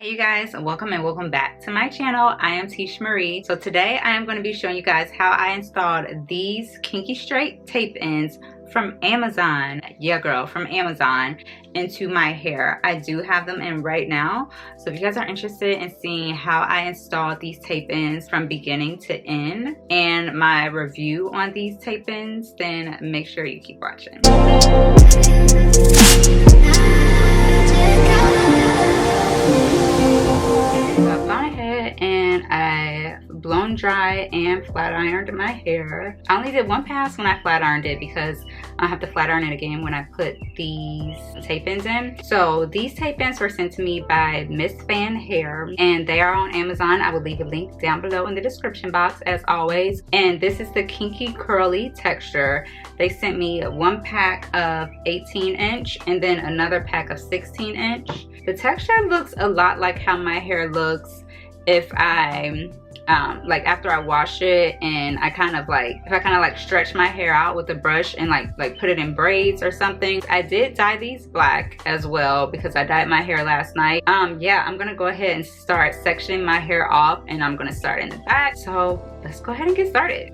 Hey you guys, welcome and welcome back to my channel. I am iteshamarie. So today I am going to be showing you guys how I installed these Kinky straight tape ends from Amazon. Yeah girl, from Amazon into my hair. I do have them in right now. So if you guys are interested in seeing how I installed these tape ends from beginning to end and my review on these tape ends, then make sure you keep watching. So I've gone ahead and I blown dry and flat ironed my hair. I only did one pass when I flat ironed it because I have to flat iron it again when I put these tape ends in. So these tape ends were sent to me by Miss Fan Hair and they are on Amazon. I will leave a link down below in the description box as always. And this is the Kinky curly texture. They sent me one pack of 18-inch and then another pack of 16-inch. The texture looks a lot like how my hair looks if I like after I wash it and I kind of like stretch my hair out with a brush and like put it in braids or something. I did dye these black as well because I dyed my hair last night. Yeah, I'm gonna go ahead and start sectioning my hair off and I'm gonna start in the back. So let's go ahead and get started.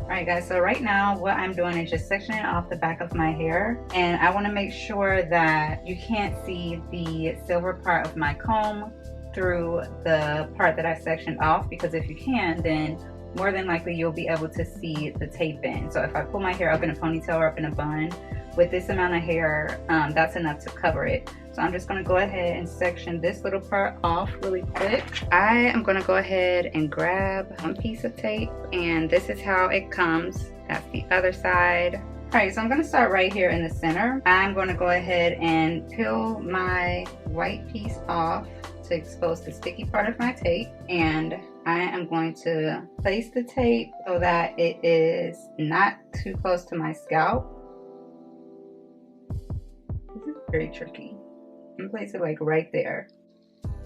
Alright guys, so right now what I'm doing is just sectioning off the back of my hair, and I want to make sure that you can't see the silver part of my comb through the part that I sectioned off, because if you can, then more than likely you'll be able to see the tape in. So if I pull my hair up in a ponytail or up in a bun, with this amount of hair, that's enough to cover it. So I'm just going to go ahead and section this little part off really quick. I am going to go ahead and grab one piece of tape, and this is how it comes. That's the other side. Alright, so I'm going to start right here in the center. I'm going to go ahead and peel my white piece off to expose the sticky part of my tape, and I am going to place the tape so that it is not too close to my scalp. This is very tricky. I'm gonna place it like right there,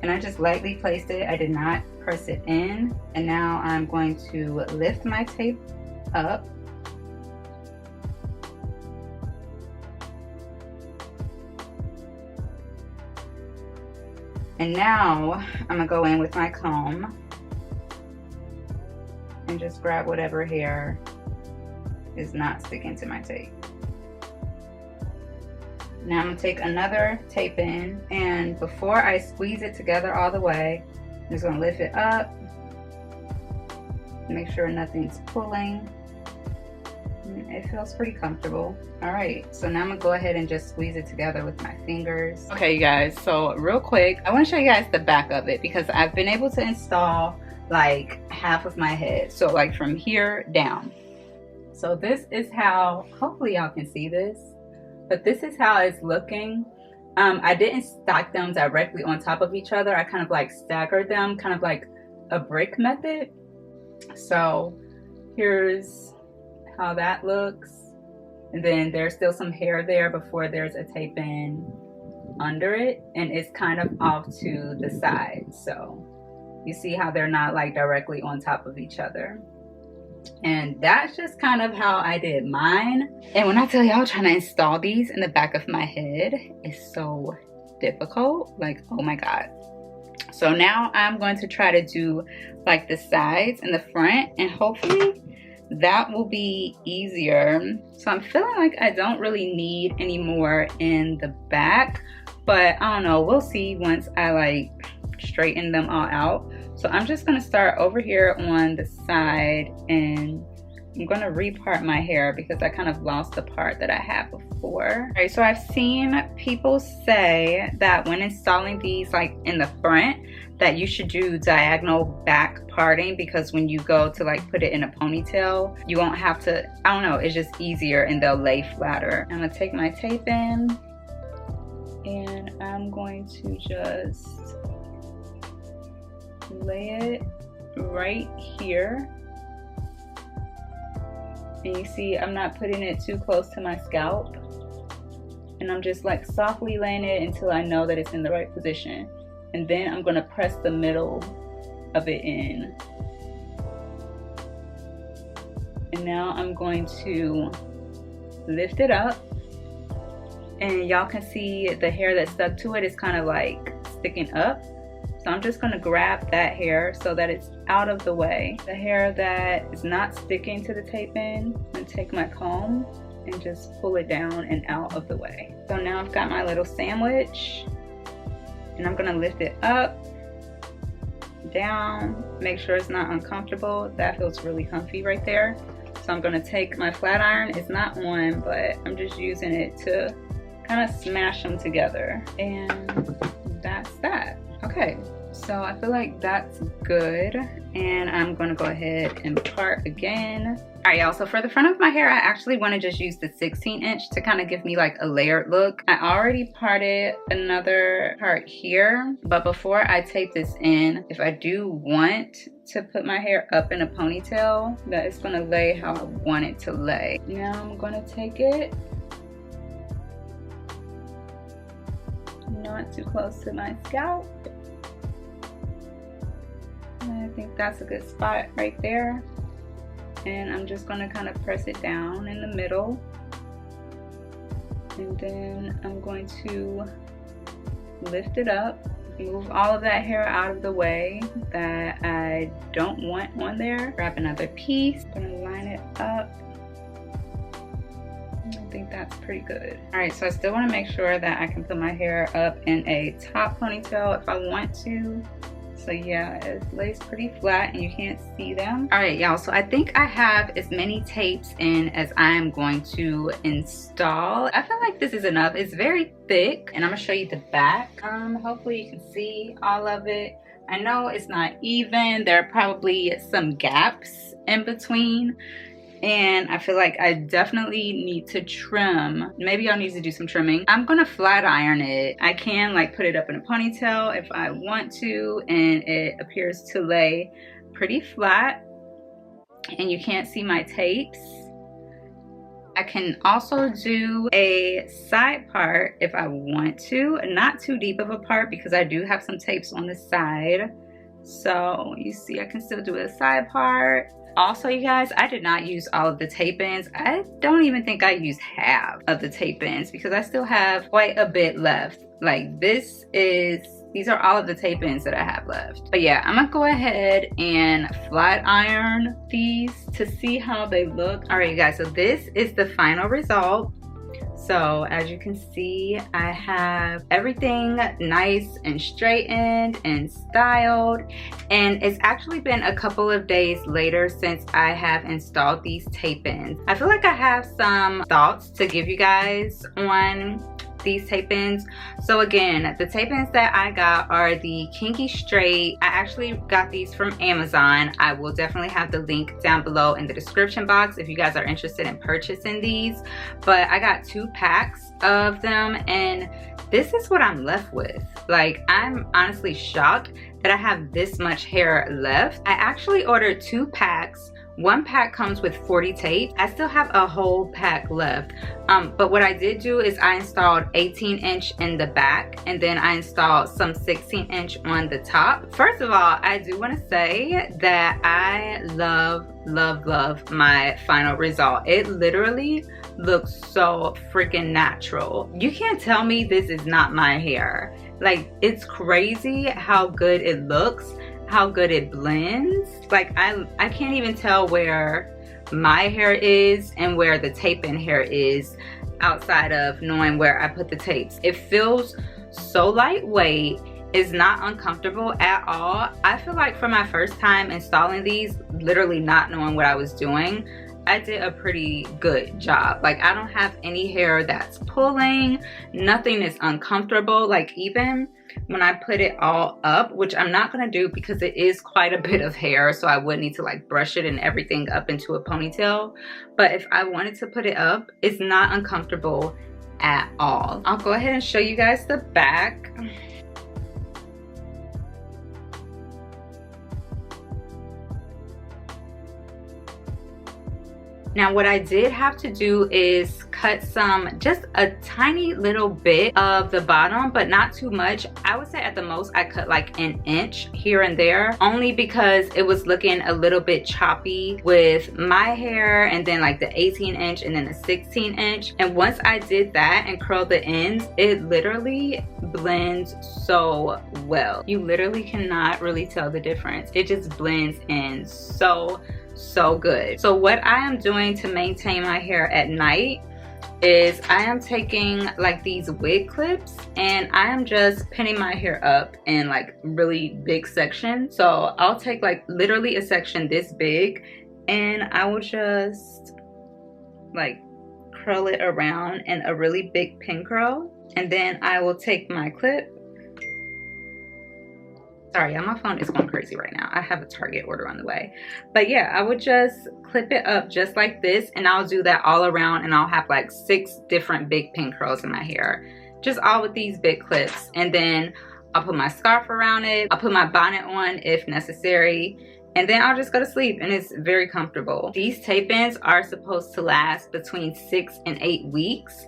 and I just lightly placed it. I did not press it in. And now I'm going to lift my tape up and now I'm gonna go in with my comb and just grab whatever hair is not sticking to my tape. Now I'm going to take another tape in, and before I squeeze it together all the way, I'm just going to lift it up, make sure nothing's pulling. It feels pretty comfortable. Alright, so now I'm going to go ahead and just squeeze it together with my fingers. Okay you guys, so real quick, I want to show you guys the back of it because I've been able to install like half of my head. So like from here down. So this is how, hopefully y'all can see this. But this is how it's looking. I didn't stack them directly on top of each other. I kind of like staggered them, kind of like a brick method. So here's how that looks. And then there's still some hair there before there's a tape in under it. And it's kind of off to the side. So you see how they're not like directly on top of each other. And that's just kind of how I did mine. And when I tell y'all trying to install these in the back of my head is so difficult, like oh my god. So now I'm going to try to do like the sides and the front, and hopefully that will be easier. So I'm feeling like I don't really need any more in the back, but I don't know, we'll see once I like straighten them all out. So I'm just going to start over here on the side, and I'm going to repart my hair because I kind of lost the part that I had before. Alright, so I've seen people say that when installing these like in the front, that you should do diagonal back parting, because when you go to like put it in a ponytail, you won't have to, I don't know, it's just easier and they'll lay flatter. I'm going to take my tape in and I'm going to just lay it right here, and you see I'm not putting it too close to my scalp, and I'm just like softly laying it until I know that it's in the right position, and then I'm going to press the middle of it in. And now I'm going to lift it up and y'all can see the hair that stuck to it is kind of like sticking up. So I'm just gonna grab that hair so that it's out of the way. The hair that is not sticking to the tape in, I'm gonna take my comb and just pull it down and out of the way. So now I've got my little sandwich, and I'm gonna lift it up, down, make sure it's not uncomfortable. That feels really comfy right there. So I'm gonna take my flat iron. It's not on, but I'm just using it to kind of smash them together. And that's that. Okay, so I feel like that's good. And I'm gonna go ahead and part again. All right, y'all, so for the front of my hair, I actually wanna just use the 16" to kind of give me like a layered look. I already parted another part here, but before I tape this in, if I do want to put my hair up in a ponytail, that is gonna lay how I want it to lay. Now I'm gonna take it, not too close to my scalp. I think that's a good spot right there. And I'm just gonna kind of press it down in the middle. And then I'm going to lift it up, move all of that hair out of the way that I don't want on there. Grab another piece, I'm gonna line it up. I think that's pretty good. All right, so I still wanna make sure that I can put my hair up in a top ponytail if I want to. So yeah, it lays pretty flat and you can't see them. All right, y'all, so I think I have as many tapes in as I'm going to install. I feel like this is enough. It's very thick, and I'm gonna show you the back. Hopefully you can see all of it. I know it's not even. There are probably some gaps in between. And I feel like I definitely need to trim. Maybe I'll need to do some trimming. I'm gonna flat iron it. I can like put it up in a ponytail if I want to, and it appears to lay pretty flat and you can't see my tapes. I can also do a side part if I want to, not too deep of a part because I do have some tapes on the side. So you see I can still do a side part. Also, you guys, I did not use all of the tape-ins. I don't even think I used half of the tape-ins because I still have quite a bit left. Like these are all of the tape-ins that I have left. But yeah, I'm gonna go ahead and flat iron these to see how they look. All right, you guys, so this is the final result. So as you can see, I have everything nice and straightened and styled, and it's actually been a couple of days later since I have installed these tape-ins. I feel like I have some thoughts to give you guys on these tape-ins. So again, the tape-ins that I got are the Kinky Straight. I actually got these from Amazon. I will definitely have the link down below in the description box if you guys are interested in purchasing these. But I got 2 packs of them, and this is what I'm left with. Like, I'm honestly shocked that I have this much hair left. I actually ordered 2 packs. 1 pack comes with 40 tapes. I still have a whole pack left. But what I did do is I installed 18" in the back, and then I installed some 16" on the top. First of all, I do want to say that I love my final result. It literally looks so freaking natural. You can't tell me this is not my hair. Like, it's crazy how good it looks, how good it blends. Like, I can't even tell where my hair is and where the tape-in hair is outside of knowing where I put the tapes. It feels so lightweight. It's not uncomfortable at all. I feel like for my first time installing these, literally not knowing what I was doing, I did a pretty good job. Like, I don't have any hair that's pulling. Nothing is uncomfortable. Like, even when I put it all up, which I'm not gonna do because it is quite a bit of hair, so I would need to like brush it and everything up into a ponytail. But if I wanted to put it up, it's not uncomfortable at all. I'll go ahead and show you guys the back. Now, what I did have to do is cut just a tiny little bit of the bottom, but not too much. I would say at the most I cut like an inch here and there, only because it was looking a little bit choppy with my hair, and then like the 18-inch and then the 16-inch. And once I did that and curled the ends, it literally blends so well. You literally cannot really tell the difference. It just blends in so good. So what I am doing to maintain my hair at night is I am taking like these wig clips and I am just pinning my hair up in like really big sections. So I'll take like literally a section this big and I will just like curl it around in a really big pin curl, and then I will take my clip. Sorry, my phone is going crazy right now. I have a Target order on the way. But yeah, I would just clip it up just like this, and I'll do that all around, and I'll have like 6 different big pin curls in my hair. Just all with these big clips. And then I'll put my scarf around it. I'll put my bonnet on if necessary. And then I'll just go to sleep, and it's very comfortable. These tape-ins are supposed to last between 6 and 8 weeks.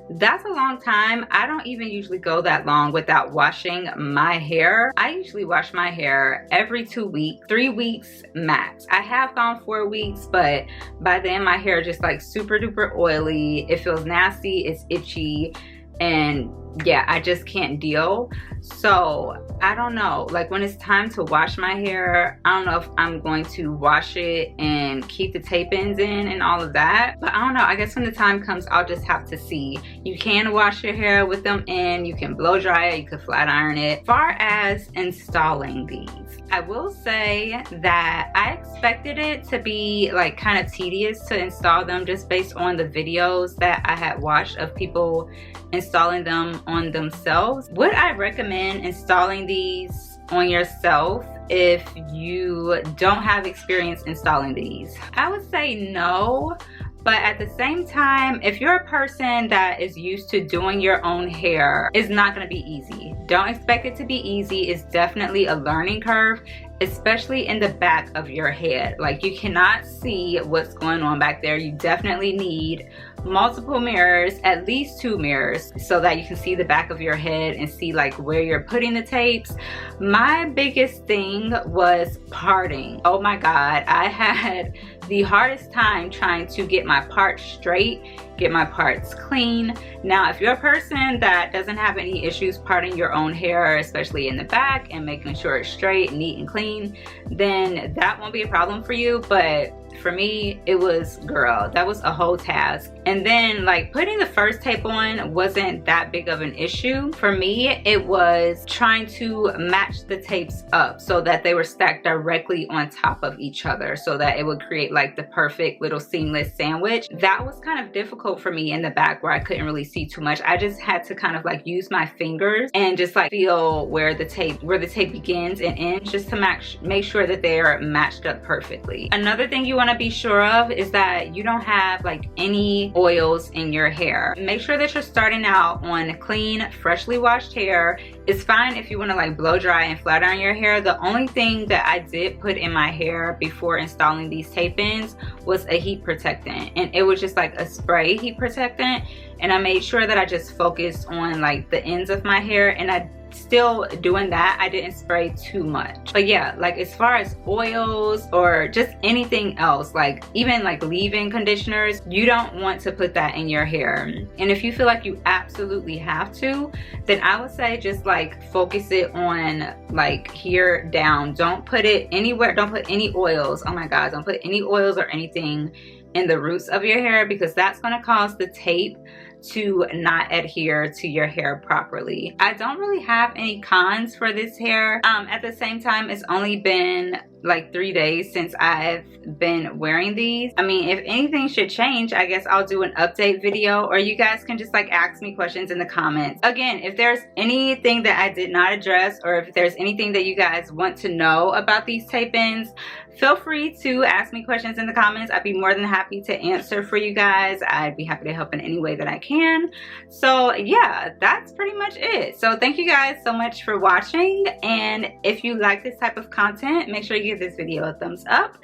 That's a long time. I don't even usually go that long without washing my hair. I usually wash my hair every 2 weeks, 3 weeks max. I have gone 4 weeks, but by then my hair is just like super duper oily. It feels nasty, it's itchy, and yeah, I just can't deal. So I don't know, like when it's time to wash my hair, I don't know if I'm going to wash it and keep the tape-ins in and all of that, but I don't know. I guess when the time comes, I'll just have to see. You can wash your hair with them in, you can blow dry it, you can flat iron it. As far as installing these, I will say that I expected it to be like kind of tedious to install them, just based on the videos that I had watched of people installing them on themselves. Would I recommend installing these on yourself if you don't have experience installing these? I would say no. But at the same time, if you're a person that is used to doing your own hair, it's not gonna be easy. Don't expect it to be easy. It's definitely a learning curve, especially in the back of your head. Like, you cannot see what's going on back there. You definitely need multiple mirrors, at least 2 mirrors, so that you can see the back of your head and see like where you're putting the tapes. My biggest thing was parting. Oh my God, I had the hardest time trying to get my parts straight, get my parts clean. Now, if you're a person that doesn't have any issues parting your own hair, especially in the back, and making sure it's straight, neat, and clean, then that won't be a problem for you. But for me, it was, girl, that was a whole task. And then like putting the first tape on wasn't that big of an issue. For me, it was trying to match the tapes up so that they were stacked directly on top of each other, so that it would create like the perfect little seamless sandwich. That was kind of difficult for me in the back, where I couldn't really see too much. I just had to kind of like use my fingers and just like feel where the tape begins and ends, just to make sure that they are matched up perfectly. Another thing you want to be sure of is that you don't have like any oils in your hair. Make sure that you're starting out on clean, freshly washed hair. It's fine if you want to like blow dry and flat iron your hair. The only thing that I did put in my hair before installing these tape-ins was a heat protectant, and it was just like a spray heat protectant, and I made sure that I just focused on like the ends of my hair, and I still doing that, I didn't spray too much. But yeah, like as far as oils or just anything else, like even like leave-in conditioners, you don't want to put that in your hair. And if you feel like you absolutely have to, then I would say just like focus it on like here down. Don't put it anywhere. Don't put any oils. Oh my God, don't put any oils or anything in the roots of your hair, because that's going to cause the tape to not adhere to your hair properly. I don't really have any cons for this hair. At the same time, it's only been like 3 days since I've been wearing these. I mean, if anything should change, I guess I'll do an update video, or you guys can just like ask me questions in the comments. Again, if there's anything that I did not address, or if there's anything that you guys want to know about these tape-ins, feel free to ask me questions in the comments. I'd be more than happy to answer for you guys. I'd be happy to help in any way that I can. So yeah, that's pretty much it. So thank you guys so much for watching, and if you like this type of content, make sure you give this video a thumbs up.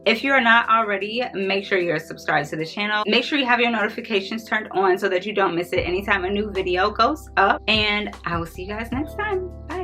If you are not already, make sure you're subscribed to the channel. Make sure you have your notifications turned on so that you don't miss it anytime a new video goes up. And I will see you guys next time. Bye.